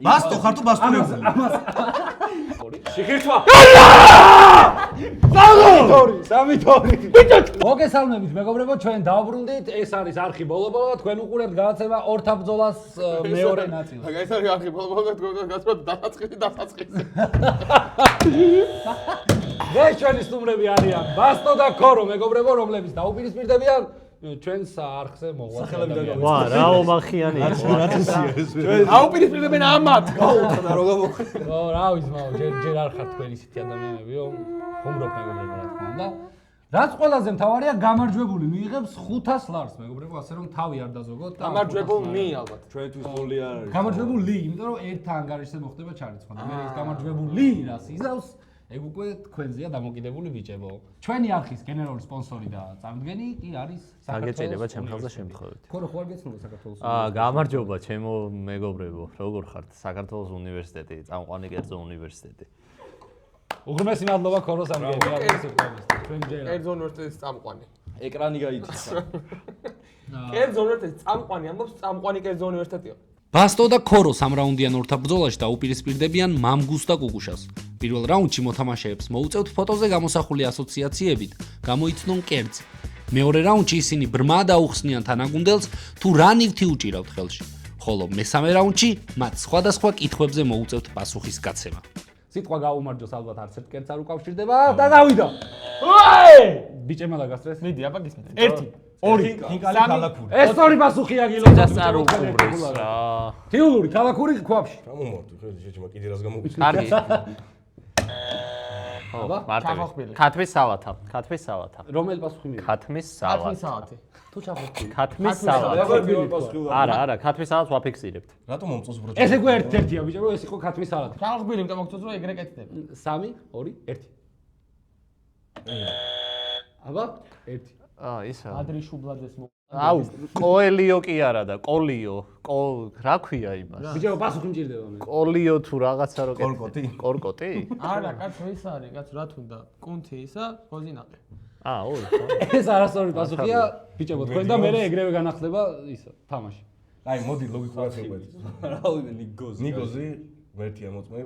ბასტო ხარ თუ ბასტონებული? შეხერთვა. სამი თორი. მოგესალმებით მეგობრებო, ჩვენ დავბრუნდით. ეს არის არხი ბოლო-ბოლო, თქვენ უყურებთ გადაცემა ორთაბრძოლას მეორე ნაწილს. ეს არის არხი ბოლო-ბოლო, თქვენ გასწრებთ დასაწყისი. ეს ჩვენი სტუმრები არიან ბასტო და ქორო, მეგობრებო, რომლებიც დაუპირისპირდებიან ჩვენს არხზე მოღვაწეობენ. ვა, რა ომახიანი იყო. აუპირისპირდებენ ამათ. გაუხდა რა გამოხდა. ო, რა ვიზმაო, ჯერ არ ხართ თქვენ ისეთი ადამიანებიო. ხუმრობ მეგობრებო, რა თქმა უნდა. რაც ყველაზე მთავარია, გამარჯვებული მიიღებს 500 ლარს, მეგობრებო, ასე რომ თავი არ დაზოგოთ. გამარჯვებული ალბათ. ჩვენთვის გოლი არ არის. გამარჯვებული, იმიტომ რომ ერთ ანგარიშზე მოხდება ჩარიცხვა. მე ეს გამარჯვებული რას იზავს? ეგ უკვე თქვენზეა დამოკიდებული ბიჭებო. ჩვენი არხის გენერალური სპონსორი და წარმომადგენელი კი არის გაგეჭირება ჩემ ხელზე შემთხვევით. ქორო ხო არ გეცნობა საქართველოს? გამარჯობა ჩემო მეგობრებო. როგორ ხართ? საქართველოს უნივერსიტეტი, წამყვანი კერძო უნივერსიტეტი. უღრმესი მადლობა ქოროს ამგენია ეს თქვენ ჯერ. კერძო უნივერსიტეტის წამყვანი. ეკრანი გაიწია. კერძო უნივერსიტეტის წამყვანი ამბობს, წამყვანი კერძო უნივერსიტეტია. ბასტო და ქორო სამრაუნდიან ორთაბრძოლაში დაუპირისპირდებიან მამგუს და კუკუშას. პირველ რაუნდში მოთამაშეებს მოუწევთ ფოტოზე გამოსახული ასოციაციებით, გამოიცნონ კერძი. მეორე რაუნდში ისინი ბრმა დაუხსნიან თანაგუნდელს თუ რა ნივთი უჭირავთ ხელში. ხოლო მესამე რაუნდში მათ სხვადასხვა კითხვებზე მოუწევთ პასუხის გაცემა. სიტყვა გაუმარჯოს ალბათ არც ერთ კერძს არ უკავშირდება და გავიდა. ბიჭებმა დაგასწრეს. მიდი, აბა გისმენთ. 1 2 ხინკალი ქალაქური. ეს ორი პასუხია გილო. წარ უყურეს რა. თიულური ქალაქური ქვაბში. რა მომართვი ხედი შეჭმა კიდე რას გამოგვიწყდა. კარგი. აბა, ქათმის სალათა. ქათმის სალათა. რომელი პასუხი მიიღე? ქათმის კათმის სალათა. საათი. თუ ჩახოთი. ქათმის სალათა. არა, ქათმის სალათს ვაფიქსირებთ. რატომ მომწონს ბროჭი? ეს ეგ ერთ-ერთია ბიჭებო, ეს იყო ქათმის სალათა. ჩახოხბილი, იმიტომ მოგწონს რომ ეგრე კეთდება. 3, 2, 1. აბა, 1. ისა. ადრი შუბლაძეს მო. აუ, კოელიო კი არა და კოლიო. რა ქვია იმას? ბიჭებო, პასუხი მჭირდება მე. კოლიო თუ რაღაცა რო კორკოტი? კორკოტი? არა, კაცო ის არის, კაცო რა თუნდა. კუნთი ისა, ხოზინაყი. ორი. ეს არასწორი პასუხია, ბიჭებო, თქვენ და მე ეგრევე განახდება ისა, თამაში. აი, მოდი ლოგიკურად შევხედეთ. რავი ნიგოზი. ნიგოზი, ღერთია მოწმე,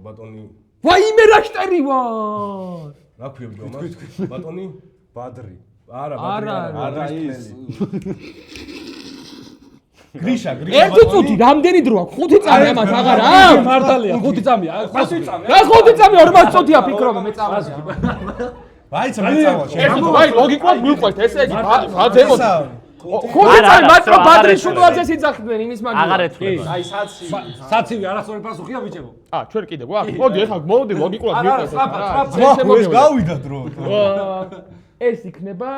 ბატონი. ვაიმე რა შტერი ვარ! რა ქვია ბიჭო? ბატონი? ბადრი. არა, ბატონი არა ის. გრიშა. ერთი წუთი, რამდენი დრო აქვს? 5 წამი ამას აღარა აქვს? მართალია, 5 წამია. 5 წამი. რა 5 წამი 40 წუთია ფიქრობ მე წამი. ვაიცა მე წავალ. აი ლოგიკურად მივყვეთ ესე იგი, ბაძემო. 5 წამი მარტო ბადრი შუბლაძეს იძახდნენ იმის მაგალითად. აღარ ეთქვა. აი საცი. საცივი არასწორი პასუხია ბიჭებო. ჩვენ კიდე გვაქვს. მოდი ეხლა მოდი ლოგიკურად მივყვეთ. ეს გავიდა დრო. ეს იქნება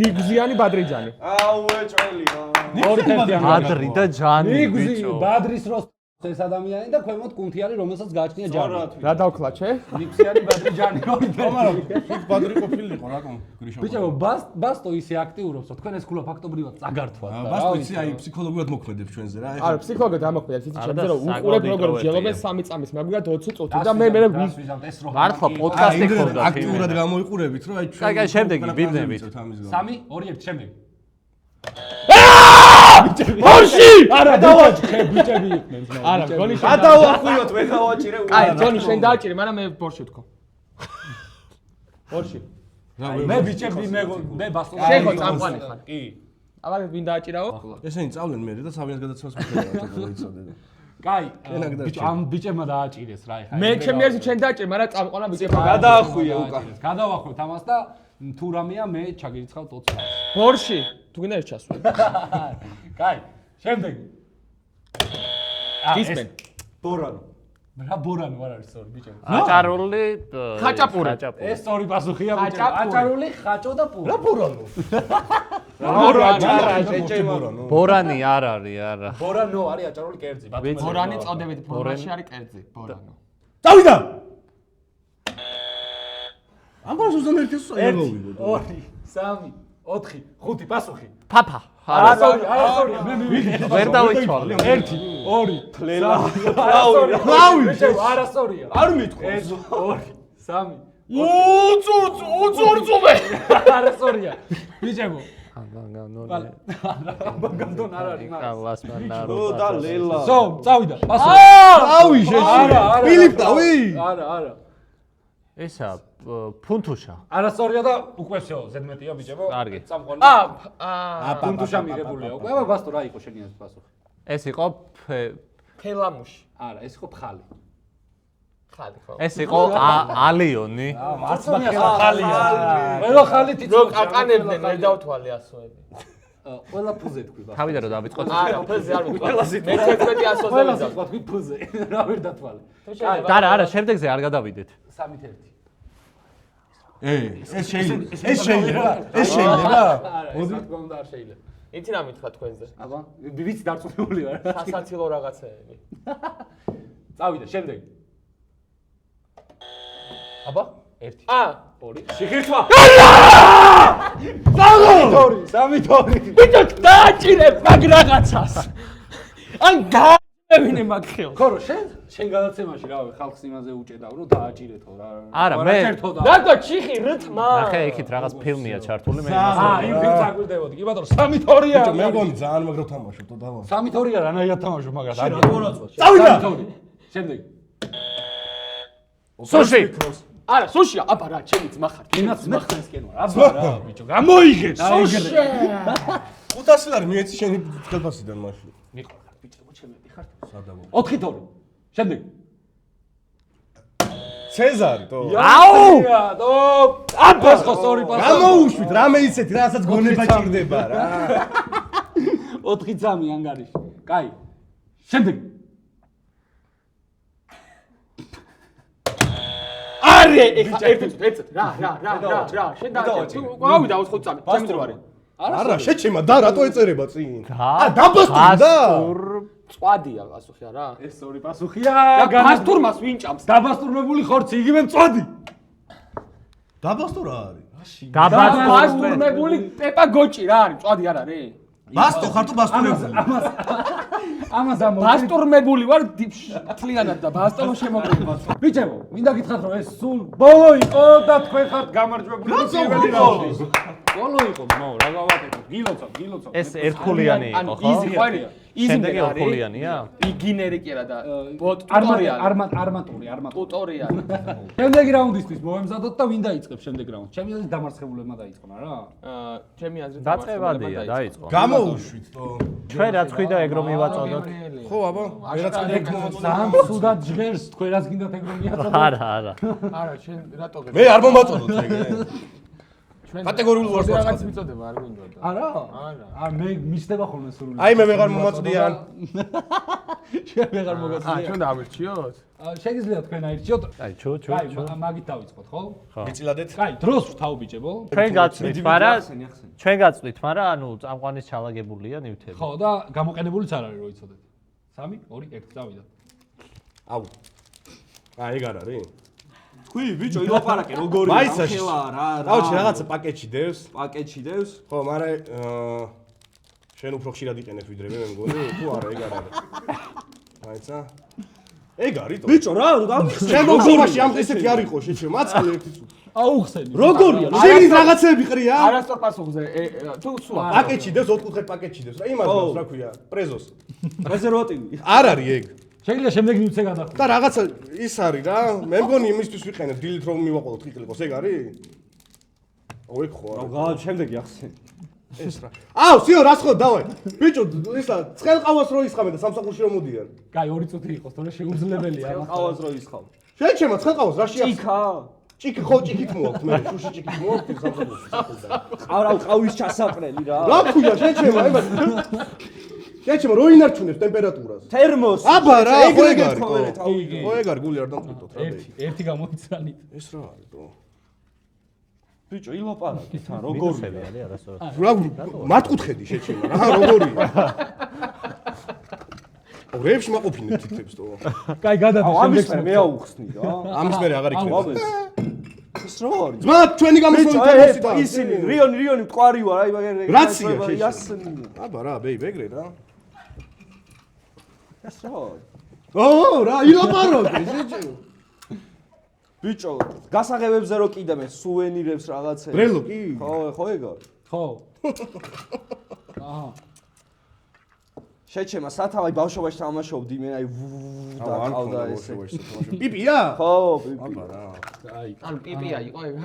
ნიგზიანი ბადრიჯანი. აუ ეჭველია. ორი თერთი ბადრი და ჯანი ნიგზი, ბიჭო. ბადრის როს ეს ადამიანი და ქვემოთ კუნთი არის, რომელსაც გააჩნია ჯანი. რა დავქლაჩე? ნიგზიანი ბადრიჯანი ორი მაგრამ ის ბადრი ყოფილიყო რატომ გრიშა? ბიჭებო, ბასტო ისე აქტიურობს, რომ თქვენ ეს ქულა ფაქტობრივად წაგართვათ და ბასტო იცი აი ფსიქოლოგიურად მოქმედებს ჩვენზე რა. არა, ფსიქოლოგიად ამოქმედებს, იცი ჩემზე რომ უყურებ როგორ ჯელობენ 3 წამის, მაგალითად 20 წუთი და მე მართლა პოდკასტი ხონდა. აქტიურად გამოიყურებით, რომ აი ჩვენ. კაი, შემდეგი ბიბნებით. 3, 2, 1 შემდეგი. ბორში! არა, დავაჭრე ბიჭები იყვნენ. არა, გონი შენ. გადავახვიოთ, მე დავაჭირე. აი, გონი შენ დააჭირე, მაგრამ მე ბორში ვთქო. ბორში. მე ბიჭები მე ბასტო. შეხო წამყვანი ხარ. კი. აბა ვინ დააჭირაო? ესენი წავლენ მე და საბინას გადაცემას მოხდება მოიცადე. კაი, ბიჭო, ამ ბიჭებმა დააჭირეს რა ეხა. მე ჩემი აზრით შენ დააჭირე, მაგრამ წამყვანა ბიჭებმა. გადაახვია უკან. გადავახვევთ ამას და თუ რამეა მე ჩაგირიცხავ 20 ლარს. ბორში. თუ გინდა ეს ჩასვე. კაი, შემდეგი. გისმენ. ბორანო. რა ბორანო არ არის სწორი ბიჭო. აჭარული ხაჭაპური. ეს სწორი პასუხია ბიჭო. აჭარული ხაჭო და პური. რა ბორანო? ბორანი არ არის, არა. ბორანო არის აჭარული კერძი. ბორანი წოდებით ფორმაში არის კერძი. ბორანო. წავიდა. ამბავს 21-ის აიღოვიდო. 2, 3, 4, 5 პასუხი. ფაფა. არასწორია, მე ვერ დავიცვალე. 1, 2, თლელა. ლავი. არასწორია. არ მithქვა. 2, 3. უწურწუმე. არასწორია. ბიჭებო, განდონ არ არის მაგ. და ლელა. ზო, წავიდა. პასო. ავი შეშე. ფილიპ დავი. არა. ესა ფუნთუშა. არასწორია და უკვე всё, ზედმეტია ბიჭებო. კარგი. წამყვანი. აა პუნთუშა მიღებულია უკვე. აბა ბასტო რა იყო შენი ეს პასუხი? ეს იყო ფელამუში. არა, ეს იყო ფხალი. ხალი ხო. ეს იყო ალიონი. არცმა ხალია. ყველა ხალი თითქოს. რო ყაყანებდნენ ვერ დავთვალე ასოები. ყველა ფუზე თქვი ბა. თავიდან რომ დავიწყოთ. არა, ფელზე არ ვიტყვი. მე 11 ასოზე ყველა ვიზავ. თქვი ფუზე. რა ვერ დათვალე. არა, შემდეგზე არ გადავიდეთ. 3-1. ეს შეიძლება. ეს შეიძლება. მოდი. რა თქმა უნდა არ შეიძლება. იცი რა მითხრა თქვენზე? აბა, ვიცი დარწმუნებული ვარ. სასაცილო რაღაცეები. წავიდა, შემდეგ. აბა, 1. 2. შეხირთვა. 3-2. ბიჭო, დააჭირებ მაგ რაღაცას. ან გააჭირებინე მაგ ხელს. ხო, შენ გადაცემაში რავი, ხალხს იმაზე უჭედავ, რომ დააჭირეთო რა. არა, მე რატო ჩიხი რთმა? ნახე, იქით რაღაც ფილმია ჩართული, მე იმას იმ ფილმს აგვირდებოდი. კი ბატონო, 3-2-ია. მე მგონი ძალიან მაგრად თამაშობ თო დავა. 3-2-ია, რანაირად თამაშობ მაგას. რა გორაწყვეტ. წავიდა. შემდეგ. სუში. არა, სუშია, აბა რა, ჩემი ძმა ხარ. ინაც მეხსენსკენ ვარ. აბა რა, ბიჭო, გამოიგე. სუში. 500 ლარი მიეცი შენი ხელფასიდან მაშინ. მიყვრა, ბიჭო, ჩემები ხართ. სადავო. 4-2. შემდეგ. ცეზარი თო. აუ! აბა ხო, სწორი პასო. გამოუშვით, რამე იცეთი, რასაც გონება ჭირდება რა. 4-3 ანგარიში. კაი. შემდეგ. არე, ეხა ერთ რა, შენ დააჭირე. გავიდა 4-3, ჩემი დრო არის. არა, შეჩემა და რატო ეწერება წინ? დაბასტურდა. წვადია პასუხი არა? ეს სწორი პასუხია. გასტურმას ვინ ჭამს? დაბასტურმებული ხორცი, იგივე მწვადი. დაბასტო რა არის? გასტურმებული პეპა გოჭი რა არის? წვადი არ არის? ბასტო ხარ თუ ბასტურებული? ამას ამო. გასტურმებული ვარ თლიანად და ბასტონო შემოგვიყვება. ბიჭებო, მინდა გითხრათ რომ ეს სულ ბოლო იყო და თქვენ ხართ გამარჯვებული პირველი რაუნდი. ბოლო იყო, მო, რა გავაკეთოთ? გილოცავ. ეს ერთქულიანი იყო, ხო? იზი ხო არის? შემდეგი ორქულიანია? ბიგინერი კი არა და ტუტორიალი. არმატური. ტუტორიალი. შემდეგი რაუნდისთვის მოემზადოთ და ვინ დაიწყებს შემდეგ რაუნდს? ჩემი აზრით დამარცხებულებმა დაიწყონ, არა? ჩემი აზრით დაწყებადია, დაიწყო. გამოუშვით თო. ჩვენ რაც ხვიდა ეგ რომ მივაწოდოთ. ხო, აბა, ვერაც კიდე ეგ მომაწოდე. ძალიან სუდად ჟღერს, თქვენ რაც გინდათ ეგ რომ მიაწოდოთ. არა. არა, შენ რატო გე? მე არ მომაწოდოთ ეგ. ჩვენ კატეგორიულ ვარს რაღაც ვაწყობ. მიწოდება არ გვინდა. არა? მე მისდება ხოლმე სრული. აი მე ვეღარ მომაწოდიან. შენ ვეღარ მოგაწოდია. ჩვენ დავირჩიოთ? შეგიძლიათ თქვენ აირჩიოთ. აი, ჩუ. მაგით დავიწყოთ, ხო? მიწილადეთ. კაი, დროს ვთავ ბიჭებო. ჩვენ გაწვით, მაგრამ ანუ წამყვანის ჩალაგებულია ნივთები. ხო, და გამოყენებულიც არ არის რო იცოდეთ. 3, 2, 1 წავიდა. აუ. აი ეგ არ არის? თქვი, ბიჭო, ილაპარაკე, როგორია? მაიცა ხელა რა. დავჭი რაღაცა პაკეტში დევს. პაკეტში დევს? ხო, მაგრამ შენ უფრო ხშირად იყენებ ვიდრე მე მგონი, თუ არა ეგ არ არის. მაიცა ეგ არის თო. ბიჭო, რა, დამიხსენ. შენ მოგზობაში ამ ესეთი არ იყო შეჩე, მაწყლე ერთი წუთი. აუხსენი. როგორია? შენი რაღაცები ყრია? არასწორ პასუხზე, თუ სულა. პაკეტში დევს, 4 კუთხე პაკეტში დევს. რა იმას რა ქვია? პრეზოს. რეზერვატივი. არ არის ეგ. შეიძლება შემდეგ ნივთზე გადახდე. და რაღაცა ის არის რა. მე მგონი იმისთვის ვიყენებ დილით რომ მივაყოლოთ ყიყლიკოს, ეგ არის? ო ეგ ხო არა. რა, შემდეგი ახსენ. ეს რა. აუ, სიო, რას ხო დავაი. ბიჭო, ისა, ცხელყავას რო ისხამე და სამსახურში რომ მოდიან. კაი, 2 წუთი იყოს, თორე შეუძლებელია. ყავას რო ისხავ. შეჩემა ცხელყავას რა შეახს? ჭიქა. ჭიქი ხო ჭიქით მოაქვს მე, შუში ჭიქით მოაქვს სამსახურში. ყავის ჩასაყრელი რა. რა ქვია შეჩემა, იმას. შეჩემა რო ინარჩუნებს ტემპერატურას. თერმოსი. აბა რა, ხო ეგ არის. თავი. ხო ეგ არის, გული არ დამწვიტოთ რა. ერთი გამოიცანით. ეს რა არის თო? ბიჭო, ილაპარაკე თან, როგორია? არის არასწორად. რა მათკუთხედი შეჩემა რა, როგორია? რეებში მაყოფინებ თითებს თო. კაი, გადადი ამის მე მე აუხსნი რა. ამის მე აღარ იქნება. ეს რა არის? ძმა, ჩვენი გამოსვლით თემოსი და ისინი, რიონი მყარი ვარ, აი მაგერ რაცია შეშ. იასნი. აბა რა, ბეიბ ეგრე რა. ეს რა არის? ო, რა, ილაპარაკე, შეჩემა. ბიჭო, გასაღებებზე რო კიდე მე სუვენირებს რაღაცებს. ბრელო კი? ხო ეგ არის. ხო. აჰა. შეჩემა სათავე ბავშვობაში თამაშობდი მე აი და ყავდა ესე. პიპია? ხო, პიპი. აბა რა. აი. ანუ პიპია იყო ეგ.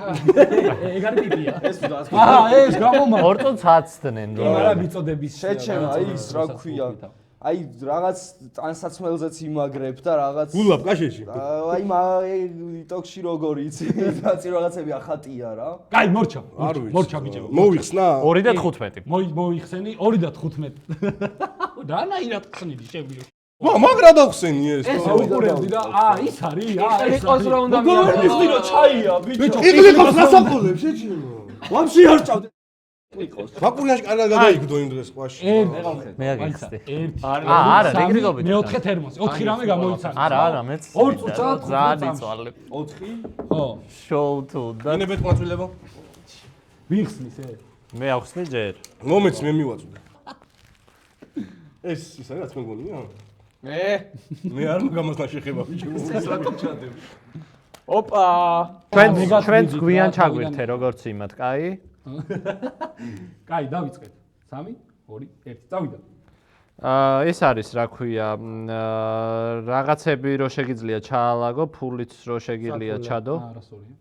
ეგ არის პიპია. ეს და აჰა, ეს გამომარ. ორწონს აცდნენ იმ არა რომ. მიწოდების შეჩემა აი ის რა ქვია. აი რაღაც ტანსაცმელზეც იმაგრებ და რაღაც გულაბ კაშეში. აი ტოქში როგორ იცი დაცი რაღაცები ახატია რა. კაი, მორჩა. არ ვიცი. მორჩა ბიჭო. მოვიხსნა? 2 და 15. მოიხსენი 2 და 15. რანაირად ხსნიდი შევიდე. მაგრა დავხსენი ეს. ეს უყურებდი და ის არის, ეს იყოს რა უნდა მიიღო. მიხნირო ჩაია ბიჭო. იღლიყავს გასაყოლებს შეჩინო. ვამში არ ჭავდე. ბაკურიაში კარგად გადაიგდო იმ დღეს ყვაში. მე აგიხსნე. ერთი. არა, რეგრიგობით. მეოთხე თერმოსი, 4 რამე გამოიცანე. არა, მეც. 2 წუთად ძალიან იწვალე. 4 ხო. შოუ თუ და ინებეთ მაწვილებო? ვიხსნის ეს. მე ახსნე ჯერ. მომეც მე მივაწვდე. ეს ის არის რაც მე მგონია? მე არ მაგამას ნაშეხება ბიჭო. ოპა. ჩვენც გვიან ჩაგვირთე როგორც იმათ, კაი? კაი, დავიწყეთ. 3, 2, 1. წავიდა. ეს არის რა ქვია, რაღაცები რო შეგიძლია ჩაალაგო, ფულიც რო შეგიძლია ჩადო. არასწორია.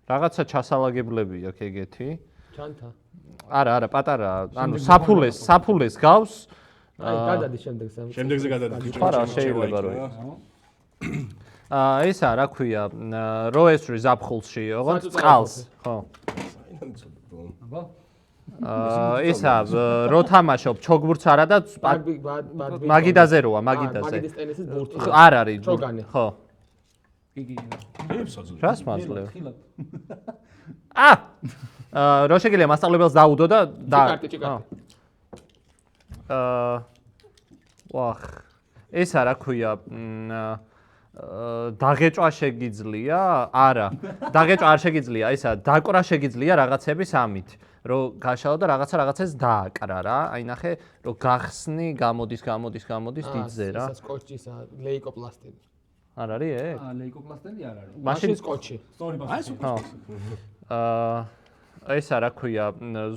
რაღაცა ჩასალაგებლები აქვს ეგეთი. ჩანთა. არა, პატარა, ანუ საფულეს გავს. აი, გადადი შემდეგ სამ. შემდეგზე გადადი. არა, შეიძლება რომ ესა რა ქვია, რო ესვრი ზაფხულში, ოღონდ წყალს, ხო. აბა. ესა რო თამაშობ, ჩოგბურთს არა და მაგიდაზე როა, მაგიდაზე. მაგიდის ტენისის ბურთი. არ არის. ჩოგანი. ხო. იგი. რას მაძლევ? რო შეგიძლია მასწავლებელს დაუდო და ჩიკარტი. ვახ. ესა რა ქვია, დაღეჭვა შეგიძლია? არა. დაღეჭვა არ შეგიძლია, ესა დაკვრა შეგიძლია რაღაცების ამით. რომ გაშალო და რაღაცას დააკრა რა. აი ნახე, რომ გახსნი, გამოდის დიდზე რა. ეს სკოჩისა, ლეიკოპლასტი. არ არის ეგ? ლეიკოპლასტელი არ არის. მაშინ სკოჩი. სწორი ბასი. ხო. ესა რა ქვია,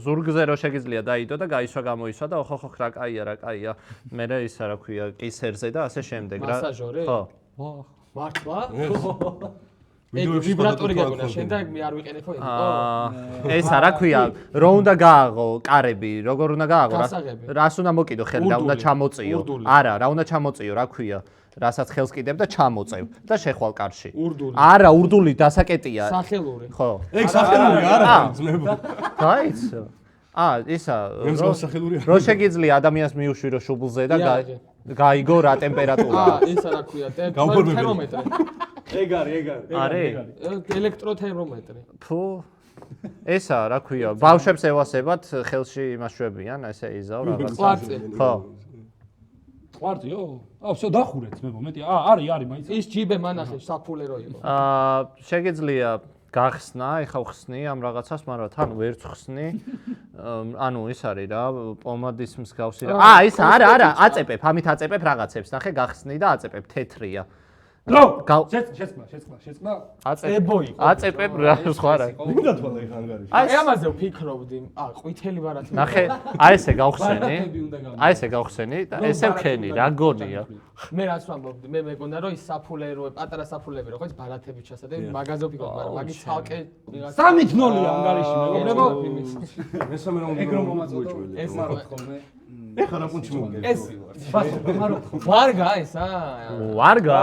ზურგზე რო შეგიძლია დაიდო და გაისვა გამოისვა და ოხ რა კაია. მე ისა რა ქვია, კისერზე და ასე შემდეგ რა. მასაჟორი? ხო. ვაჰ. მართლა? ეგ ვიბრატორი გაგონა შენ და მე არ ვიყენებ ხო? ესა რა ქვია, რო უნდა გააღო კარები, როგორ უნდა გააღო გასაღები. რას უნდა მოკიდო ხელი და უნდა ჩამოწიო. ურდული. არა, რა უნდა ჩამოწიო, რა ქვია. რასაც ხელს კიდებ და ჩამოწევ და შეხვალ კარში. ურდული. არა, ურდული დასაკეტია. სახელური. ხო. ეგ სახელური არა, ძმებო. გაიცო. ისა, სახელური რო შეგიძლია ადამიანს მიუშვირო შუბლზე და გაიგო რა ტემპერატურა. ისა რა ქვია, გამფორმებელი. თერმომეტრი. ეგ არის. არის? ელექტროთერმომეტრი. ფუ. ესა რა ქვია, ბავშვებს ევასებათ ხელში იმაშვებიან, ესე იზავ რაღაც. ყვარწი. ხო. ყვარწიო? всё დახურეთ მე მომენტი. არის მაინც. ის ჯიბე მანახე საფულე რო იყო. შეგიძლია გახსნა, ეხა ვხსნი ამ რაღაცას, მაგრამ თან ვერც ვხსნი. ანუ ეს არის რა, პომადის მსგავსი რა. ის არა, აწეპებ, ამით აწეპებ რაღაცებს, ნახე, გახსნი და აწეპებ, თეთრია. შეწყდა. ებო იყო. აწეპებ რა, სხვა რა. მინდა თვალა ეხა ანგარიში. აი ამაზე ვფიქრობდი. ყვითელი ბარათი. ნახე, აი ესე გავხსენი. აი ესე გავხსენი და ესე ვქენი, რა გონია. მე რაც ვამბობდი, მე მეგონა რომ ის საფულე რო პატარა საფულები რო ხო ის ბარათები ჩასადე, მაგაზე ვფიქრობ, მაგრამ მაგის ცალკე 3-0 ანგარიში მეგობრებო. მესამე რაუნდი ეგ რომ მომაწოდო. ეს ხოლმე. ეხა რა პუნჩი მოგე. ეს ვარ ვარგა ესა. ვარგა.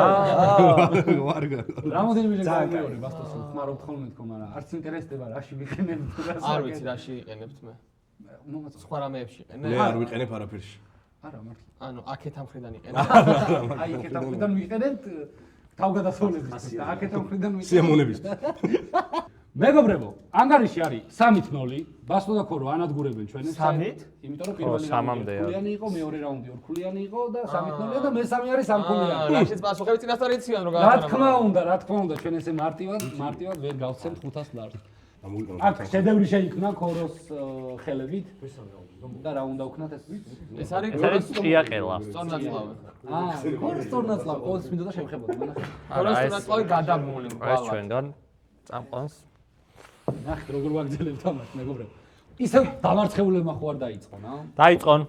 ვარგა. რამოდენიმე გამიორე ბასტოს ხმარობ ხოლმე თქო, მაგრამ არც ინტერესდება რაში ვიყენებ თუ რა. არ ვიცი რაში იყენებთ მე. სხვა რამეებში იყენე. მე არ ვიყენებ არაფერში. არა მართლა. ანუ აქეთ ამ ხრიდან იყენე. აი იქეთ ამ ხრიდან ვიყენებთ თავგადასავლების და აქეთ ამ ხრიდან ვიყენებთ სიამონების. მეგობრებო, ანგარიში არის 3-0, ბასტო და ქორო ანადგურებენ ჩვენებს. 3-ით? იმიტომ რომ პირველი სამამდეა. ქულიანი იყო, მეორე რაუნდი ორქულიანი იყო და 3-0 და მესამე არის 3-ქულიანი. რაშიც პასუხები წინასწარ იციან რომ რა თქმა უნდა, ჩვენ ესე მარტივად ვერ გავცემთ 500 ლარს. აქ შედევრი შეიქმნა ქოროს ხელებით და რა უნდა ვქნათ ეს? ეს არის ჭიაყელა. სწორნაცლავი. ქოროს სწორნაცლავი, ყოველთვის მინდოდა შევხებოდი, მაგრამ ქოროს სწორნაცლავი გადამული ეს ყველა. ჩვენგან წამყვანს. ნახეთ როგორ ვაგრძელებ თამაშს მეგობრებო. ისევ დამარცხებულებმა ხო არ დაიწყონ, დაიწყონ.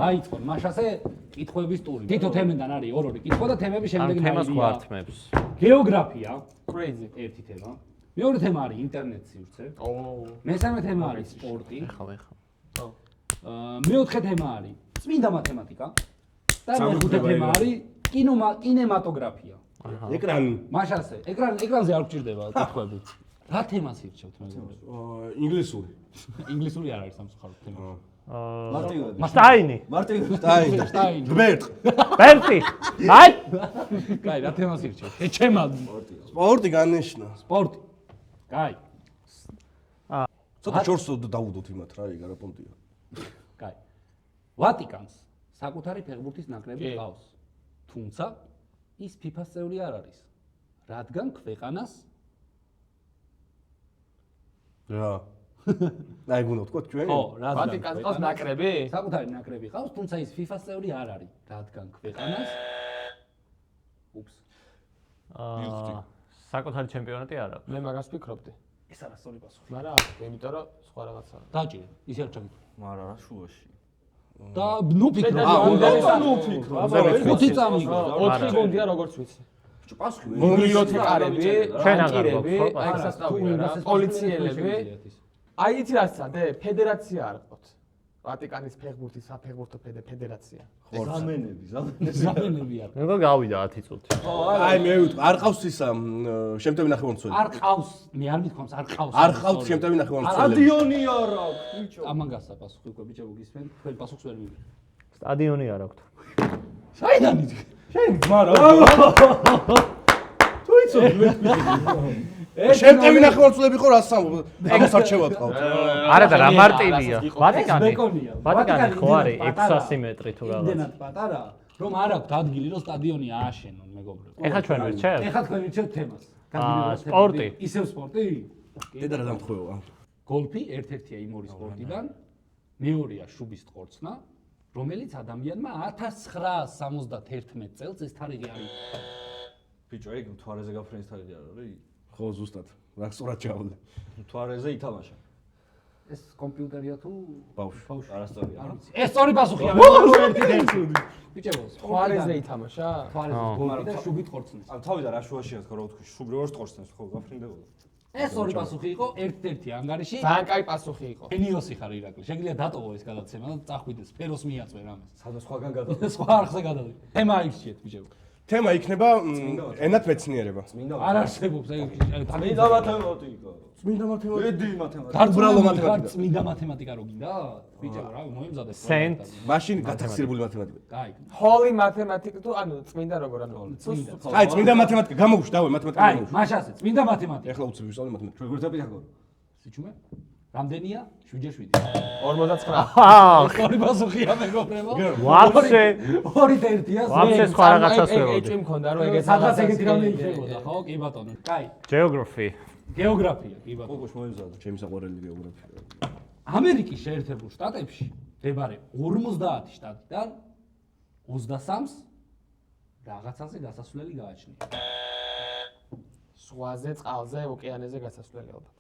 დაიწყონ. მაშასე კითხვების ტური. თითო თემიდან არის ორ-ორი კითხვა და თემები შემდეგ თემას ნაირია. გვართმებს. გეოგრაფია, Crazy. ერთი თემა. მეორე თემა არის ინტერნეტ სივრცე. მესამე თემა არის სპორტი. ეხლა. მეოთხე თემა არის წმინდა მათემატიკა. და მეხუთე თემა არის კინემატოგრაფია. ეკრანი. მაშასე, ეკრანზე არ გჭირდება კითხვები. რა თემას ირჩევთ მეგობრებო? ინგლისური. ინგლისური არ არის სამწუხაროდ თემა. მარტივად. შტაინი. შტაინი. გბერტ. ბერტი. აი. კაი, რა თემას ირჩევთ? ეჩემად. სპორტი განეშნა. სპორტი. კაი. ცოტა შორს დავუდოთ იმათ რა, ეგ არა პონტია. კაი. ვატიკანს საკუთარი ფეხბურთის ნაკრები ჰყავს. თუმცა ის FIFA-ს წევრი არ არის. რადგან ქვეყანას რა. აი გუნდ თქვა ჩვენ? ხო, რადგან ვატიკანს ყავს ნაკრები? საკუთარი ნაკრები ყავს, თუმცა ის FIFA-ს წევრი არ არის. რადგან ქვეყანას უპს. საკუთარი ჩემპიონატი არ აქვს. მე მაგას ვფიქრობდი. ეს არასწორი პასუხი. მაგრამ იმიტომ რომ სხვა რაღაცაა. დაჭირე, ისე არ ჩაგიტო. მაგრამ რა შუაში. და ნუ ფიქრო. ხუთი წამიგო. 4 გუნდია როგორც ვიცი. პასუხი ბიბლიოთეკარები, ჩვენ აღარ ბანკირები, გვაქვს, ხო? აი სასწავლია რა, პოლიციელები. აი იცი რა სცადე? ფედერაცია არ ყოთ. ვატიკანის ფეხბურთის საფეხბურთო ფედერაცია. ზამენები არ. მე გავიდა 10 წუთი. აი მე ვიტყვი, არ ყავს ისა შემტევი ნახევარმცველი. არ ყავს, მე არ მithქვამს, არ ყავს. არ ყავს შემტევი ნახევარმცველი. სტადიონი არ აქვს, ბიჭო. ამან გასაპასუხი უკვე ბიჭო გისმენ, თქვენ პასუხს ვერ მივიღეთ. სტადიონი არ აქვს. საიდან იცი? თუ იცოდი შემტევი ნახევარმცველები ხო რას ამბობ? ამას არჩევად ყავთ. არა და რა მარტივია. ვატიკანი. ბეკონია. ვატიკანი ხო არის 600 მეტრი თუ რაღაც. იმდენად პატარა, რომ არ აქვს ადგილი, რომ სტადიონი ააშენონ, მეგობრებო. ეხლა ჩვენ ვირჩევთ? ეხლა თქვენ ვირჩევთ თემას. სპორტი. ისევ სპორტი? დედა რა დამთხოვა? გოლფი ერთ-ერთია იმ ორი სპორტიდან. მეორეა შუბის ტყორცნა, რომელიც ადამიანმა 1971 წელს ეს თარიღი არის. ბიჭო, ეგ მთვარეზე გაფრენის თარიღი არ არის? ხო ზუსტად. რა სწორად ჩავდე. მთვარეზე ითამაშა. ეს კომპიუტერია თუ ბავშვი. არასწორია. ეს სწორი პასუხია. ბიჭებო, ხوارეზე ითამაშა? თვარეზე გოლფი და შუბით ხორცნეს. ამ თავიდან რა შუაშია თქო რა ვთქვი, შუბრი ვარ ტყორცნეს ხო გაფრინდებოდა. ეს ორი პასუხი იყო ერთ-ერთი ანგარიში. ძალიან კაი პასუხი იყო. გენიოსი ხარ ირაკლი. შეგიძლია დატოვო ეს გადაცემა და წახვიდე სფეროს მიაწვე რამეს. სადაც სხვაგან გადავიდა. სხვა არხზე გადავიდე. თემა აირჩიეთ ბიჭებო. თემა იქნება ენათ მეცნიერება. არ არსებობს ეგ წმინდა მათემატიკა. წმინდა მათემატიკა. ედი მათემატიკა. უბრალო მათემატიკა. წმინდა მათემატიკა რო გინდა? ბიჭებო რა მოემზადე. Saint. მაშინ გათახსირებული მათემატიკა. კაი. Holy mathematics თუ ანუ წმინდა როგორ ანუ აი წმინდა მათემატიკა გამოგუშ დავე მათემატიკა კაი, გამოგუშ. მაშასე წმინდა მათემატიკა. ეხლა უცებ ვისწავლე მათემატიკა. როგორ დაპითაგორა? სიჩუმე? რამდენია? 7/7. 59. აა, ორი პასუხია მეგობრებო. ვაფშე. ორი და ერთია. ვაფშე სხვა რაღაცას ეგ ველოდი. ეჭვი მქონდა რომ ეგეც სადღაც ეგეთი რამე იქნებოდა, ხო? კი ბატონო. კაი. Geography. გეოგრაფია, კი ბატონო. ოღონდ მოემზადა. ჩემი საყვარელი გეოგრაფია. ამერიკის შეერთებულ შტატებში მდებარე 50 შტატიდან 23-ს რაღაცაზე გასასვლელი გააჩნია. ზღვაზე, წყალზე, ოკეანეზე გასასვლელი ალბათ.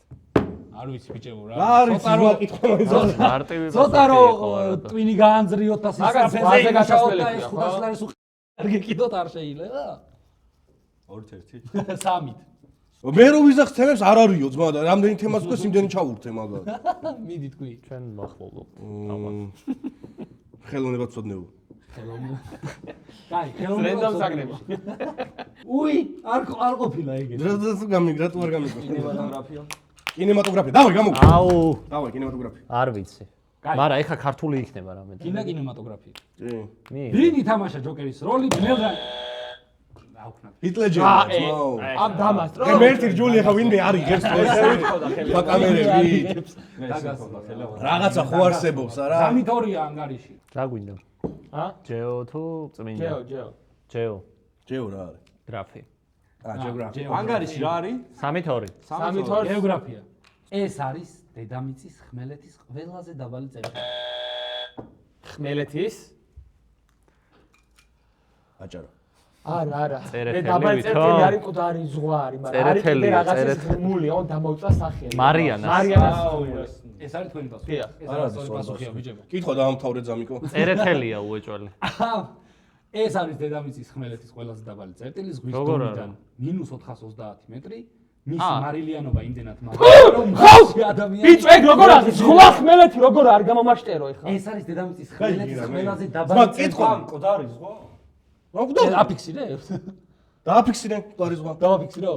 არ ვიცი ბიჭებო რა. რა არის ზღვა კითხვა მოიძახე. მარტივი ცოტა რო იყო არა. ტვინი გაანძრიოთ და მაგას ზღვაზე გასასვლელი ეს ქვია, ხო? 500 ლარის არ გეკიდოთ არ შეიძლება? 2-1. 3-ით. მე რო ვიზახ თემებს არ არისო ძმა და რამდენი თემას გქოს იმდენი ჩავურთე მაგას. მიდი თქვი. ჩვენ მახვალობ. ხელოვნება ცოდნეობა. კაი, Random საგნები. უი, არ ყოფილა ეგეთი. რა თუ არ გამიგო. კინემატოგრაფია. კინემატოგრაფია. დავай გამოგუშ. აუ, დავай კინემატოგრაფია. არ ვიცი. კაი. მაგრამ ეხა ქართული იქნება რამე. კინემატოგრაფია. კი. მი. ვინ ითამაშა ჯოკერის როლი? ბნელრა. აუქნათ. ჰიტლეჯერი. ამ დამასტრო. მე ერთი რჯული ახლა ვინმე არ იღებს ეს კამერები. რაღაცა ხო არსებობს არა? სამით ორია ანგარიში. რა გვინდა? ა? ჯეო თუ წმინდა? ჯეო. ჯეო. ჯეო რა არის? გრაფი. ჯეოგრაფია. ანგარიში რა არის? 3-2. 3-2. გეოგრაფია. ეს არის დედამიწის ხმელეთის ყველაზე დაბალი წერტილი. ხმელეთის აჭარა. არა. წერეთელი დაბალი ვითო? წერტილი არის მკვდარი ზღვა არის, მაგრამ არის კიდე რაღაცის ღმული, ხო, დამოწა სახელი. მარიანას. ეს არის თქვენი პასუხი. დიახ. ეს არის სწორი პასუხია ბიჭებო. კითხვა დაამთავრე ძამიკო. წერეთელია უეჭველი. ეს არის დედამიწის ხმელეთის ყველაზე დაბალი წერტილი ზღვის როგორ დონიდან -430 მეტრი. მისი აა. მარილიანობა იმდენად მაგარია, რომ მსგავსი ადამიანი ბიჭო, ეგ როგორ არის? ზღვა ხმელეთი როგორ არ გამომაშტერო ეხლა? ეს არის დედამიწის ხმელეთის ყველაზე სხვა დაბალი კითხვა მკვდარი ზღვა? რა მკვდარი? აფიქსირე? დააფიქსირე მკვდარი ზღვა. დავაფიქსირო?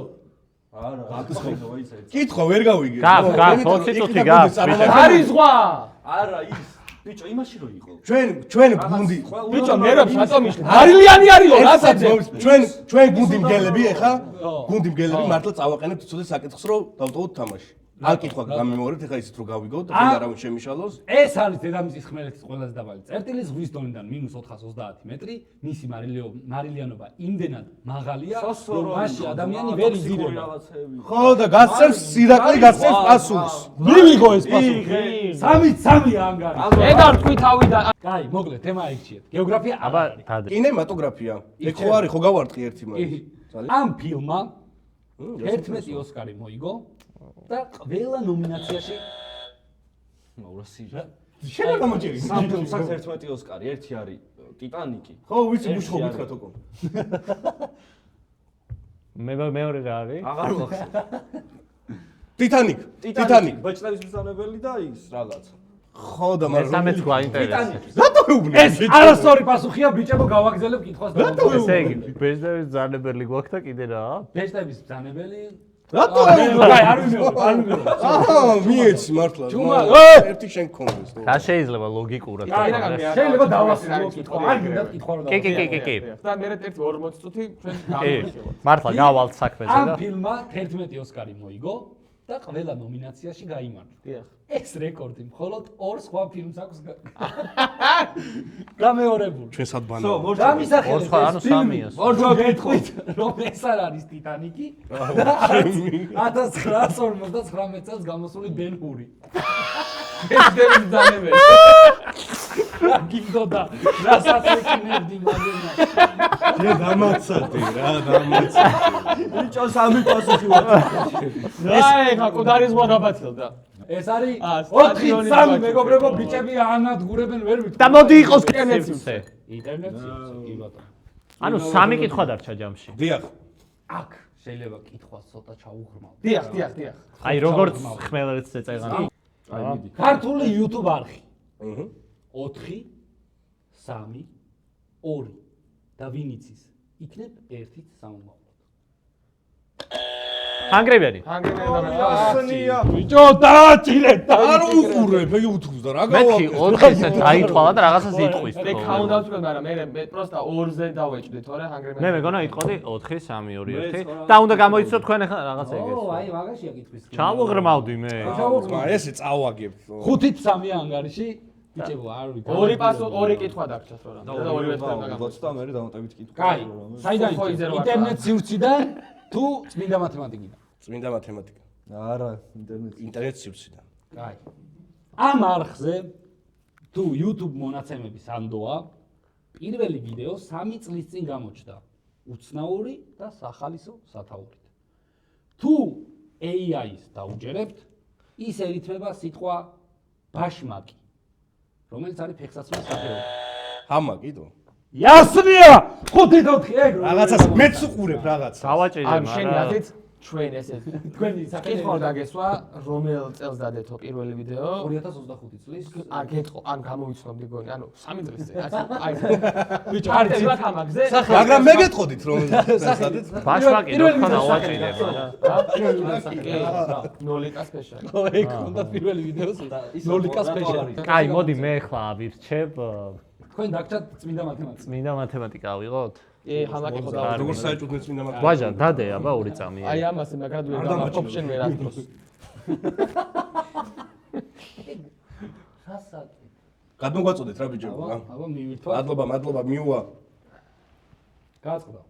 არა, აფიქსირე ვაიცე. კითხვა ვერ გავიგე. გაქვს, 20 წუთი გაქვს, ბიჭო. არის ზღვა. არა, ის. ბიჭო, იმაში რო იყო. ჩვენ გუნდი ბიჭო, მე რომ საწო მიშლი. მარილიანი არისო, რასაძე? ჩვენ გუნდი მგელები ეხა გუნდი მგელები მართლა წავაყენებთ უცოდე საკითხს რომ დავტოვოთ თამაში. არ კითხვა გამიმეორებთ ეხა ისეთ რო გავიგოთ და არავინ შემიშალოს. ეს არის დედამიწის ხმელეთის ყველაზე დაბალი წერტილი ზღვის დონიდან -430 მეტრი, მისი მარილიანობა იმდენად მაღალია, რომ მასში ადამიანი ვერ იზრდება. ხო და გასცემს სირაკლი გასცემს პასუხს. მივიღო ეს პასუხი. 3-3 ანგარი. ეგ არ თქვი თავიდან. კაი, მოკლედ თემა აიქციეთ. გეოგრაფია აბა დადე. კინემატოგრაფია. ეგ ხო არის ხო გავარტყი ერთი მაგის. ამ ფილმმა 11 ოსკარი მოიგო და ყველა ნომინაციაში მაურასი. შენა გამოჭირი. სამ ფილმს აქვს 11 ოსკარი, ერთი არის ტიტანიკი. ხო ვიცი ბუშხო გითხრათ უკვე. მეორე რა არის? აღარ ვახსოვს. ტიტანიკ. ბაჭლების მისამებელი და ის რაღაც. ხო და მაგრამ მესამეც გვაინტერესებს. რატო ეუბნე? ეს არასწორი პასუხია ბიჭებო, გავაგზავნებ კითხვას და ესე იგი, ბეჭდების ბრძანებელი გვაქვს და კიდე რა? ბეჭდების ბრძანებელი რატო კაი, არ ვიმეორებ. აჰა, მიეცი მართლა. ჯუმა, ერთი შენ გქონდეს. რა შეიძლება ლოგიკურად? შეიძლება დავასრულო კითხვა. არ გინდა კითხვა რომ კი. და მე ერთ 40 წუთი ჩვენ გავიხილოთ. მართლა გავალთ საქმეზე ამ და ფილმმა 11 ოსკარი მოიგო და ყველა ნომინაციაში გაიმარჯვა. დიახ. ეს რეკორდი მხოლოდ 2 სხვა ფილმს აქვს გამეორებული. ჩვენ სად ბანა. დამისახელეთ ორ სხვა, ანუ სამია. ორჯერ გეტყვით რომ ეს არ არის ტიტანიკი. 1959 წელს გამოსული ბენ ჰური. ბეჭდების ბრძანებელი. რა გიგდოდა, რასაც ეკინებდი მაგენა. შე დამაცადე რა, დამაცადე. ბიჭო, სამი პასუხი ვარ. აი, ხა კუდარი ზღვა გაბაცილდა. ეს არის სტადიონი 4-3 მეგობრებო, ბიჭები ანადგურებენ ვერ ვიტყვი. და მოდი იყოს კენეცივსე. ინტერნეტში, კი ბატონო. ანუ სამი კითხვა დარჩა ჯამში. დიახ. აქ შეიძლება კითხვა ცოტა ჩაუღრმავ. დიახ. აი როგორც ხმელეთს ეწეღანი. აი მიდი. ქართული YouTube არხი. აჰა. 4 3 2 და ვინ იცის? იქნებ ერთით სამომავლოდ. ჰანგრევიანი. ასნია. ბიჭო, დააჭირეთ და არ უყურებ YouTube-ს და რა მეთქი გავაკეთე. 4-ზე დაითვალა და რაღაცას იტყვის. მე countdown ვწვევ, მაგრამ მე პროსტა 2-ზე დავეჭდე, თორე ჰანგრევიანი. მე მეგონა იტყოდი 4 3 2 1 და უნდა გამოიცოთ თქვენ ახლა რაღაცა ეგრე. აი, მაგაშია კითხვის. ჩავუღრმავდი მე. ესე წავაგებთ. 5-3 ანგარიში ბიჭებო, არ ვიცი. ორი კითხვა დაგჭათ რა. და ორივე თქვენ და მაგა. მე დავტევით კითხვა. კაი, საიდან ხო, იზერო ვარ. ინტერნეტ სივრციდან თუ წმინდა მათემატიკიდან? წმინდა მათემატიკა. არა, ინტერნეტი. ინტერნეტ სივრციდან. კაი. ამ არხზე თუ YouTube მონაცემების ანდოა პირველი ვიდეო 3 წლის წინ გამოჩნდა. უცნაური და სახალისო სათაურით. თუ AI-ს დაუჯერებთ, ის ერითმება სიტყვა ბაშმაკი, რომელიც არის ფეხსაცმლის სახეობა. ჰამა კიდო. იასნია! 5-4 ეგ რაღაცას მეც უყურებ რაღაცა. დავაჭირე ან შენი მაგრამ აზრით ჩვენ ესე თქვენი კითხვა დაგესვა, რომელ წელს დადეთო პირველი ვიდეო? 2025 წლის არ გეტყო, ან გამოვიცნობდი გონი, ანუ 3 წელს წინ. აი, ბიჭო, არ იცით ამაგზე? მაგრამ მე გეტყოდით რომ სადეთ ბაშმაკი რო თქვა დავაჭირე მაგრამ 0 სპეციალი. ხო, ეგ უნდა პირველი ვიდეოს 0 სპეციალი. კაი, მოდი მე ხლა ავირჩევ თქვენ დაგჭათ წმინდა მათემატიკა. წმინდა მათემატიკა ავიღოთ. ხამაკი ხო არ როგორ ვიცი. საერთოდ წმინდა მათემატიკა. ვაჟა, დადე აბა 2 წამი. აი ამას მაგრამ ვერ დავაყოფ შენ ვერ აკეთოს. რასაკი? გადმოგვაწოდეთ რა ბიჭო რა. აბა მივირთვა. მადლობა მიუვა. გაწყდა.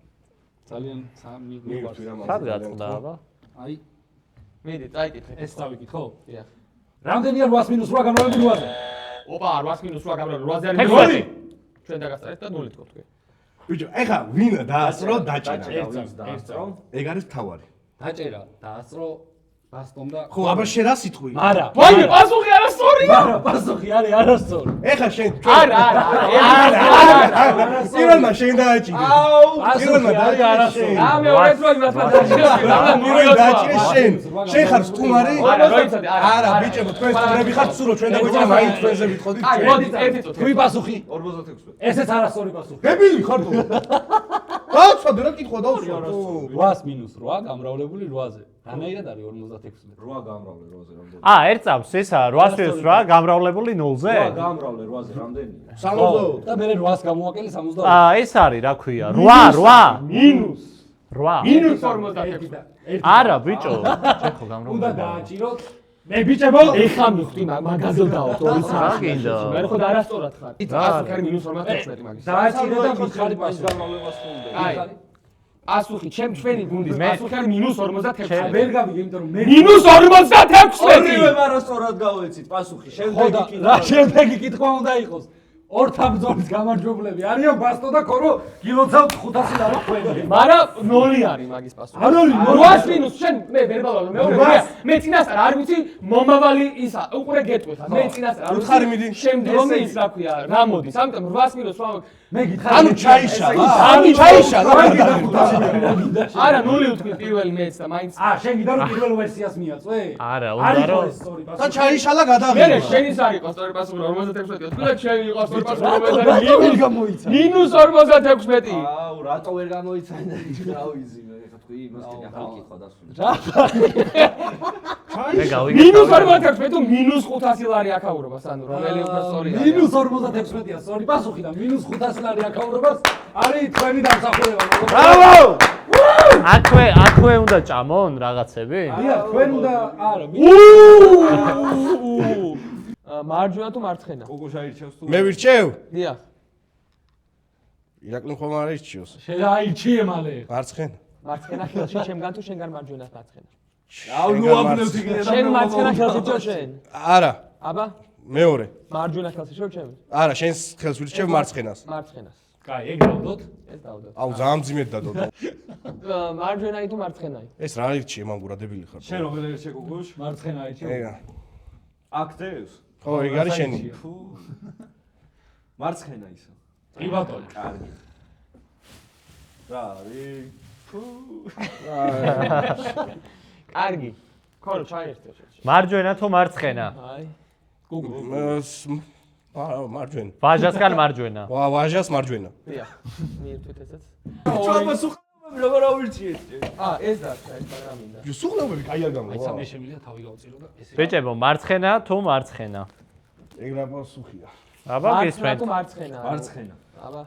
ძალიან სამი მივირთვი რა სად გაწყდა აბა? აი, მიდი, წაიკითხე. ეს წავიკითხო? დიახ. რამდენია 8 - 8 გამრავლებული 8-ზე? ოპა, 8 - 8 გამრავლებული 8-ზე არის 16. 0. ჩვენ დაგასწარეთ და 0 თქო თქვენ. ბიჭო, ეხა ვინ დაასწრო დაჭერა? დაასწრო. ეგ არის თავარი. დაჭერა, დაასწრო, ბასტომ და ხო, აბა შენ რა სიტყვი? არა, ვაიმე, პასუხი არასწორია. არა, პასუხი არის არასწორი. ეხა შენ არა. პირველმა შენ დააჭირე. პირველმა დააჭირე შენ. მეორედ რო იმას დააჭირე შენ. შენ ხარ სტუმარი? არა, ბიჭებო, თქვენ სტუმრები ხართ, სულ ჩვენ დაგვიჭირა მაინც თქვენზე ვიტყოდით. აი, მოდით ერთი წუთი. თქვი პასუხი. 46. ესეც არასწორი პასუხი. დებილი ხარ თუ? დავცადე რა კითხვა დავსვათ. 800 მინუს 8 გამრავლებული 8-ზე. რანაირად არის 56? 8 გამრავლე 8-ზე რამდენი? ერთ წამს ისა 808 გამრავლებული 0-ზე? 8 გამრავლე 8-ზე რამდენია? 60. და მე 8-ს გამოვაკელე 72. ეს არის რა ქვია 8 მინუს 8 მინუს 56. არა ბიჭო ჩეხო უნდა გამრავლებული დააჭიროთ. მე ბიჭებო, ეხა მივხვდი მაგაზე დავთ ორი რა საათი. გინდა? მე ხო არასწორად ხარ. პასუხი არის მინუს 56 მაგის. დააჭირე და მიხარი პასუხი. გამრავლებას ხუნდე. აი პასუხი ჩვენი გუნდის პასუხი არის მინუს 56. ვერ გავიგე, იმიტომ რომ მე მინუს 56. ორივე მარასწორად გავეცით პასუხი. ხო და რა შემდეგი კითხვა უნდა იყოს. ორთაბძოლის გამარჯვებლები არიან ბასტო და კორო გილოცავთ 500 ლარა ქვები. მაგრამ 0 არის მაგის პასუხი. არ არის 8 მინუს შენ მე ვერ ბალავ მეორე მე წინასწარ არ ვიცი მომავალი ისა უყურე გეტყვით მე წინასწარ არ უთხარი მიდი. შემდგომი ის რა ქვია რა მოდის ამიტომ 8 მინუს მე გითხარ. ანუ ჩაიშალა. ანუ ჩაიშალა. არა 0 უთქვი პირველი მეც და მაინც შენ გიდა რომ პირველ ვერსიას მიაწვე? არა უნდა რომ და ჩაიშალა მე გადაღება. შენი ის არის პასტორი პასუხი 56. თქვენ შენი იყო პასტორი პასუხი გამოიცა? მინუს 56. აუ, რატო ვერ გამოიცანდა რა ვიცი მე ხა თქვი იმას კი ახალი კითხვა დასვლა. მე გავიგე მინუს 56 თუ მინუს 500 ლარი აკავრობას ანუ რომელი უფრო სწორია მინუს 56-ია სწორი პასუხი და მინუს 500 ლარი აკავრობას არის თქვენი დამსახურება. ბრავო აქვე უნდა ჭამონ რაღაცები დიახ, თქვენ უნდა არა მარჯვენა თუ მარცხენა კუკუ შეირჩევს თუ მე ვირჩევ? დიახ ირაკლი ხომ არ ირჩიოს. შეაიჩიე მალე. მარცხენა. მარცხენა ხელში ჩემგან თუ შენგან მარჯვენა მარცხენა აუ ნუაბნევთ იქნება. შენ მარცხენა ხელში ჯო შენ არა, აბა მეორე. მარჯვენა ხელში შევ ჩემ არა, შენს ხელს ვირჩევ მარცხენას. მარცხენას კაი, ეგ დავდოთ. ეს დავდო აუ, ძალიან მძიმედ დადო. მარჯვენაი თუ მარცხენაი ეს რა ირჩიე მამგურა დებილი ხარ. შენ როგორ ერჩე კუკუშ? მარცხენა აიჩიე. ეგა. აქტევს. ხო, ეგ არის შენი. ფუ. მარცხენა ისო. პრივატული. კარგი. რა არის? ფუ. კარგი ქორო ჩაერთო მარჯვენა თუ მარცხენა აი მარჯვენა. ვაჟასგან მარჯვენა ვაჟას მარჯვენა. დიახ მიირთვით ესეც ჩობა სუხლები როგორ ავირჩიეთ? ეს დარჩა ეს რა მინდა სუხლები კაი არ გამო. აი სამე შემიძლია თავი გავწირო და ესე. ბიჭებო მარცხენა თუ მარცხენა ეგ რა პასუხია. აბა მარცხენა გისმენთ თუ მარცხენა მარცხენა. აბა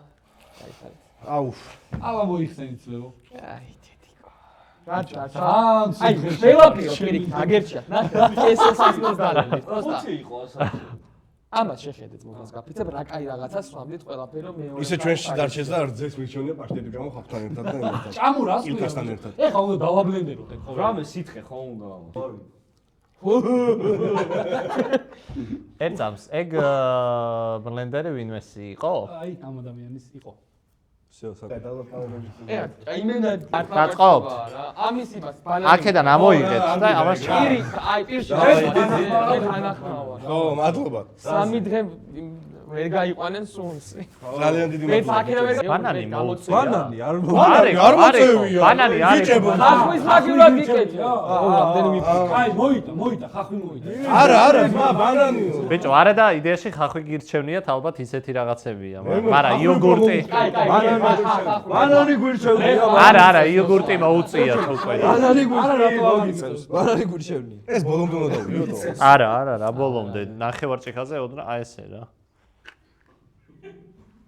საიტარი აუ. აბა მოიხსენით ძვეო. აი თეთიკო რაჭა ან აი შევაპირო პირიქით აგერჩიათ ეს სასმოს დალენდით ხუთი პროსტა იყო ასეთი. ამას შეხედეთ მოგას გაფიცებ რა კაი რაღაცა სვამდით ყველაფერო მეორე ისე ჩვენში დარჩეს და რძეს მირჩევნია პაშტეტი გამო ხაფთან ერთად და ერთად. ჭამურას ილკასთან ერთად. ეხა უნდა დავაბლენდეროთ ეგ ხო? რამე სითხე ხო უნდა? ერთ წამს ეგ ბლენდერი ვინმესი იყო აი ამ ადამიანის იყო. იმენა დაწყობ. ამის იმას ბანანი აქედან ამოიღეთ და ამას პირი აი პირში ანახმავა ხო, მადლობა. სამი დღე ვერ გაიყვანენ სუნს ძალიან დიდი მე მადლობა. აქედან ვერ ბანანი მოუწია ბანანი არ არ მოწევია. ბანანი არის ბიჭებო. ხახვის მაგივრად ვიკეთე რამდენი მიფიქრე აი მოიდა, ხახვი მოიდა. არა, ბანანიო. ბიჭო არა და იდეაში ხახვი გირჩევნიათ ალბათ ისეთი რაღაცებია მაგრამ იოგურტი ბანანი გვირჩევნია. არა იოგურტი მოუწიათ უკვე ბანანი გვირჩევნია. ბანანი გვირჩევნია. ეს ბოლომდე უნდა დავიდო. არა რა ბოლომდე ნახევარჭიქაზე ოდნა აი ესე რა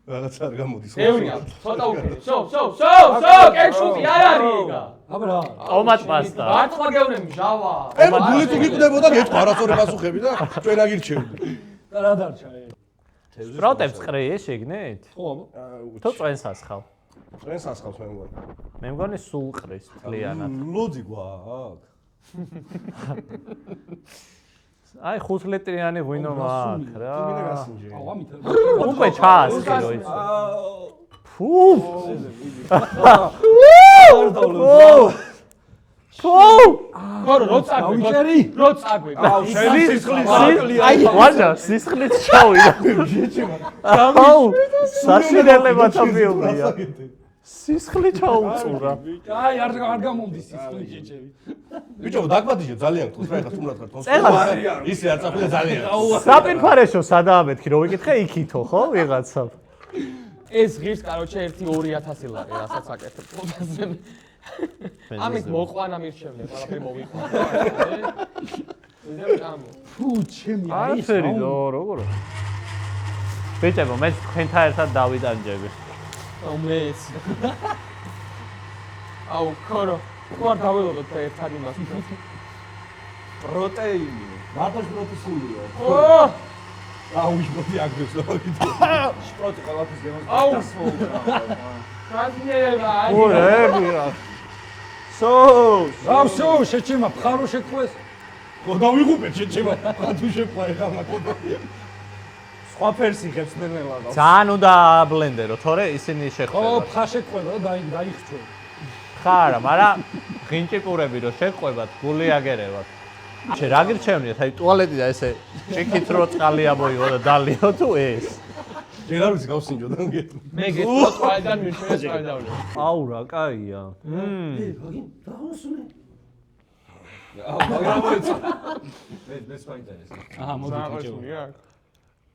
რაღაც არ გამოდის. ევრია ცოტა უკეთე შო კეჩუპი არ არის ეგა აბა რა. ტომატ პასტა მართლა გეუნები ჟავა ეხლა გულით უგიკვდებოდა გეტყვა არასწორი პასუხები და ჩვენ აგირჩევდი. და რა დარჩა ეგ? სპროტებს ყრი შეგნით ხო, თუ წვენს ასხავ ჩვენ სასხავს მე მგონი. მე მგონი სულ ყრის მთლიანად ლოძი გვაქვს. აი 5 ლიტრიანი ღვინო მაქვს რა მინდა გასინჯე. აუ ამით. უკვე ჩაასკირო ის ხორო როცა აგვიჭერი როცა აგვი ვაჟა სისხლით ჩავიდა აუ საშინელებად ამბიობია სისხლი ჩაუწურა აი არ გამომდის სისხლი შეჭერი ბიჭო დაგბადიჟე ძალიან თქოს რა ეხლა თუმრად ხარ თქოს ისე არ წაფილე ძალიან საპირფარეშო სადაა მეთქი რო ვიკითხე იქითო ხო ვიღაცა ეს ღირს კაროჩე 1-2000 ლარი რასაც აკეთებ პოდაზე ამით მოყვანა მირჩევნე ყველაფერი მოვიყვანა ფუ ჩემი არაფერი როგორ ბიჭებო მე თქვენთან ერთად დავიტანჯები მეც აუ ქორო ხوار დაველოდოთ ერთად იმას პროტეინი. მარტოს პროტესულია. ო აუ შპროტი აგდებს რა გითხრა. შპროტი ყველაფერს გემოს აუ. დასმოულა. კაზნიერება აი ურებია სოუს. აუ სოუ შეჩემა ფხარო შეკვეს ხო დავიღუპეთ შეჩება. თუ შეყვა ეხლა მაგო. სხვა ფერს იღებს ნენელა. ძალიან უნდა ბლენდერო თორე ისინი ო შეხვდება ფხა შეკვევა დაიხჩო ხარა მაგრამ ღინჭიპურები რო შეყვებათ გული აგერევათ შე რა გირჩევნიათ აი ტუალეტი და ესე ჭიქით რო წყალი ამოიღო და დალიო თუ ეს ჯერ არ ვიცი გავსინჯო და გეტყვი. მე გეტყვა ყველგან მირჩევს წყალი დავლე აუ რა კაია აჰა მოდი ბიჭო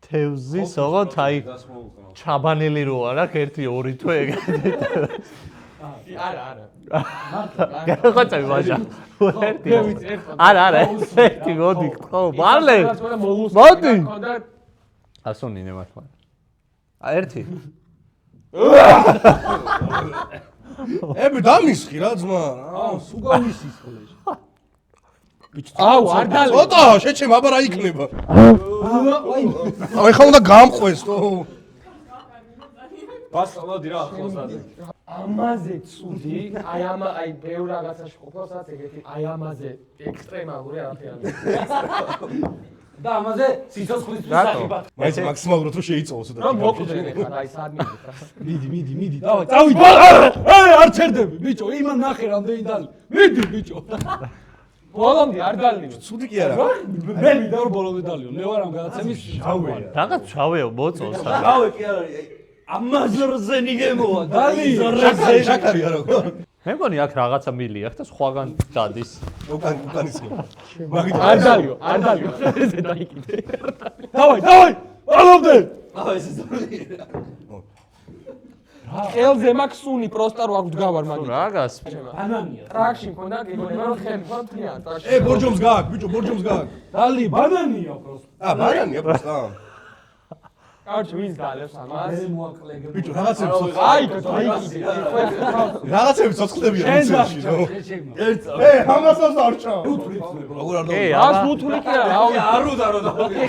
თევზი სოღოთ აი ჩაბანელი რო არა ერთი ორი თვე არა არა გახოცები ვაჟა ერთი არა ერთი მოდი ხო მალე მოდი ასონინე მართლა ერთი ები დამისხი რა ძმა. აუ სუგავისის ხოლეში აუ არ დალე ცოტა შეჩემ აბა რა იქნება. აი ხა უნდა გამყვეს თო. ბასწავლოდი რა ახლოსაზე. ამაზე ცუდი აი აი ბევრ რაღაცაში ყოფილსაც ეგეთი აი ამაზე ექსტრემალური არაფერი და ამაზე სიცოცხლის თვისაღება მაინც მაქსიმალურად რო შეიწოვოს და. რომ მოკვდნენ ხა აი სადმიდი მიდი დავай წავიდე არ ჩერდები ბიჭო იმან ნახე რამდენი დალი მიდი ბიჭო ბოლომდე არ დალიო ცუდი კი არა. მე მინდა რომ ბოლომდე დალიო მე ვარ ამ გადაცემის შავია რაღაც შავეო მოწოს გავე კი არა ამაზორზე ნიგემოა დალი შაკარი არა ხო? მე მგონი აქ რაღაცა მილი აქვს და სხვაგან დადის უკან ისე. არ დალიო ესე დაიკიდე დავай ბოლომდე აა ეს ზოლი ელზე მაქსუნი პროსტა რო აქვს გავარ მაგით რაღაც ბანანია ტრაქში მქონდა გეგონება რომ ხელი ხო თლიან ტრაქში ბორჯომს გააკ ბიჭო ბორჯომს გააკ. დალი ბანანია პროსტა ბანანია პროსტა. კარჩ ვინც დალევს ამას მე მოაკლეგე ბიჭო რაღაცები აი დაიკიდე რაღაცები ცოცხლებია მიცეში რა. შეჩეგმა ამასაც არჩა. როგორ არ კი დავი. ას ბუთული კი არა აუ არუდა რო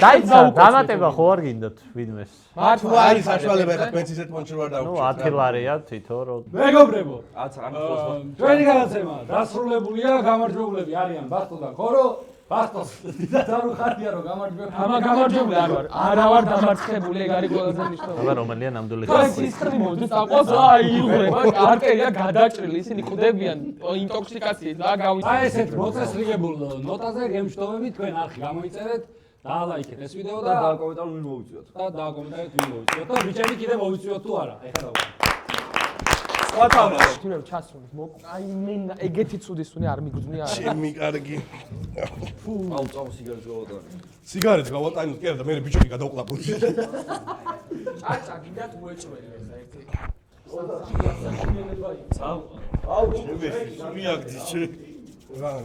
დაიცა დამატება ხო არ გინდათ ვინმეს თუ არის საშუალება ეხლა პენსიის ეთმონში ვარ ნუ დავუჭირ. 10 ლარია თითო რო მეგობრებო აცა რა მიხოს ჩვენი გადაცემა დასრულებულია გამარჯვებულები არიან ბახტო და ხორო ბახტოს დიდად არ უხარია რომ გამარჯვებული ამა გამარჯვებული არ ვარ არა ვარ დამარცხებული ეგ არის ყველაზე მნიშვნელოვანი აბა რომელია ნამდვილი ხა სისხლი მოდის აყოს აი იღვრება არტერია გადაჭრილი ისინი ხვდებიან ინტოქსიკაციით და გავიწევთ აი ესეთ მოწესრიგებულ ნოტაზე გემშვიდობებით თქვენ არხი გამოიწერეთ დაალაიქეთ ეს ვიდეო და დააკომენტაროთ ვინ მოვიწვიოთ და დააკომენტარეთ ვინ მოვიწვიოთ და ბიჭები კიდე მოვიწვიოთ თუ არა ეხლა დავუყო თუნდაც ჩასრულით აი მე ეგეთი ცუდი სუნი არ მიგძვნია არა ჩემი კარგი. აუ წავა სიგარეტს გავატანე სიგარეტს გავატანოთ კი არა და მე ბიჭები გადავყლაპოთ. აცა გინდათ მოეჭველი ეს ერთი აუ მე მიაგდი შე. რა